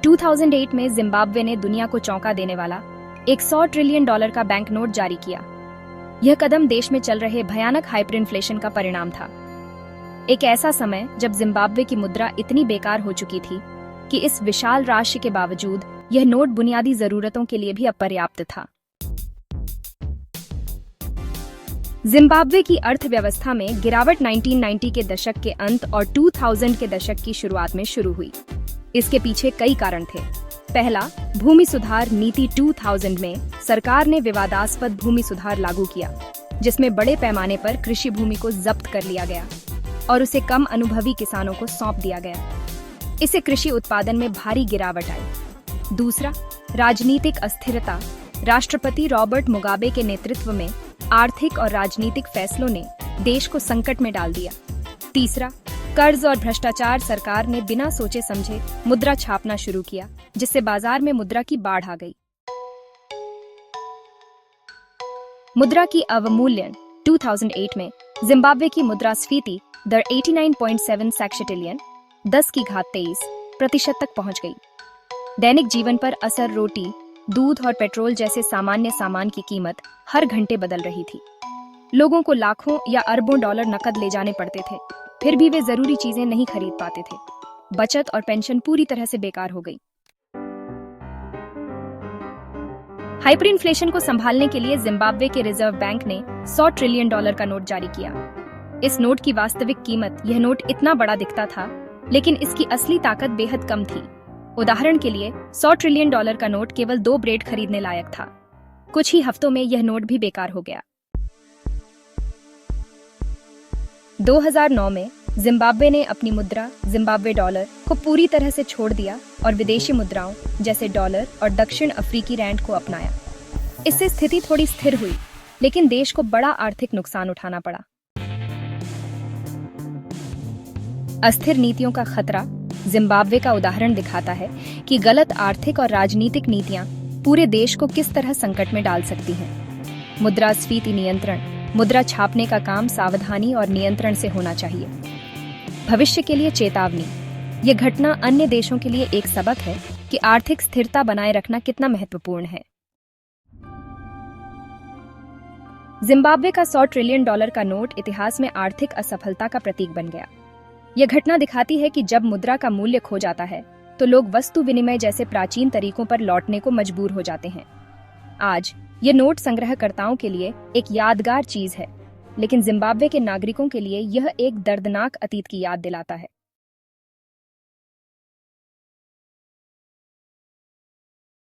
2008 में जिम्बाब्वे ने दुनिया को चौंका देने वाला एक $100 ट्रिलियन का बैंक नोट जारी किया। यह कदम देश में चल रहे भयानक हाइपरइन्फ्लेशन का परिणाम था। एक ऐसा समय जब जिम्बाब्वे की मुद्रा इतनी बेकार हो चुकी थी कि इस विशाल राशि के बावजूद यह नोट बुनियादी जरूरतों के लिए भी अपर्याप्त था। जिम्बाब्वे की अर्थव्यवस्था में गिरावट 1990 के दशक के अंत और 2000 के दशक की शुरुआत में शुरू हुई। इसके पीछे कई कारण थे। पहला, भूमि सुधार नीति 2000 में सरकार ने विवादास्पद भूमि सुधार लागू किया, जिसमें बड़े पैमाने पर कृषि भूमि को जब्त कर लिया गया और उसे कम अनुभवी किसानों को सौंप दिया गया। इससे कृषि उत्पादन में भारी गिरावट आई। दूसरा, राजनीतिक अस्थिरता। राष्ट्रपति रॉबर्ट मुगाबे के नेतृत्व में आर्थिक और राजनीतिक फैसलों ने देश को संकट में डाल दिया। तीसरा, कर्ज और भ्रष्टाचार। सरकार ने बिना सोचे समझे मुद्रा छापना शुरू किया, जिससे बाजार में मुद्रा की बाढ़ आ गई। मुद्रा की अवमूल्यन। 2008 में जिम्बाब्वे की मुद्रास्फीति दर 89.7 सेक्सिटिलियन 10⁻23% तक पहुंच गई। दैनिक जीवन पर असर। रोटी, दूध और पेट्रोल जैसे सामान्य सामान की कीमत हर घंटे बदल रही थी। लोगों को लाखों या अरबों डॉलर नकद ले जाने पड़ते थे, फिर भी वे जरूरी चीजें नहीं खरीद पाते थे। बचत और पेंशन पूरी तरह से बेकार हो गई। हाइपरइन्फ्लेशन को संभालने के लिए जिम्बाब्वे के रिजर्व बैंक ने $100 ट्रिलियन का नोट जारी किया। इस नोट की वास्तविक कीमत। यह नोट इतना बड़ा दिखता था, लेकिन इसकी असली ताकत बेहद कम थी। उदाहरण के लिए $100 ट्रिलियन का नोट केवल 2 ब्रेड खरीदने लायक था। कुछ ही हफ्तों में यह नोट भी बेकार हो गया। 2009 में जिम्बाब्वे ने अपनी मुद्रा जिम्बाब्वे डॉलर को पूरी तरह से छोड़ दिया और विदेशी मुद्राओं जैसे डॉलर और दक्षिण अफ्रीकी रैंड को अपनाया। इससे स्थिति थोड़ी स्थिर हुई, लेकिन देश को बड़ा आर्थिक नुकसान उठाना पड़ा। अस्थिर नीतियों का खतरा। जिम्बाब्वे का उदाहरण दिखाता है कि गलत आर्थिक और राजनीतिक नीतियां पूरे देश को किस तरह संकट में डाल सकती हैं। मुद्रास्फीति नियंत्रण। मुद्रा छापने का काम सावधानी और नियंत्रण से होना चाहिए। भविष्य के लिए चेतावनी। यह घटना अन्य देशों के लिए एक सबक है कि आर्थिक स्थिरता बनाए रखना कितना महत्वपूर्ण है। जिम्बाब्वे का $100 ट्रिलियन का नोट इतिहास में आर्थिक असफलता का प्रतीक बन गया। यह घटना दिखाती है कि जब मुद्रा का मूल्य खो जाता है, तो लोग वस्तु विनिमय जैसे प्राचीन तरीकों पर लौटने को मजबूर हो जाते हैं। आज ये नोट संग्रहकर्ताओं के लिए एक यादगार चीज है, लेकिन जिम्बाब्वे के नागरिकों के लिए यह एक दर्दनाक अतीत की याद दिलाता है।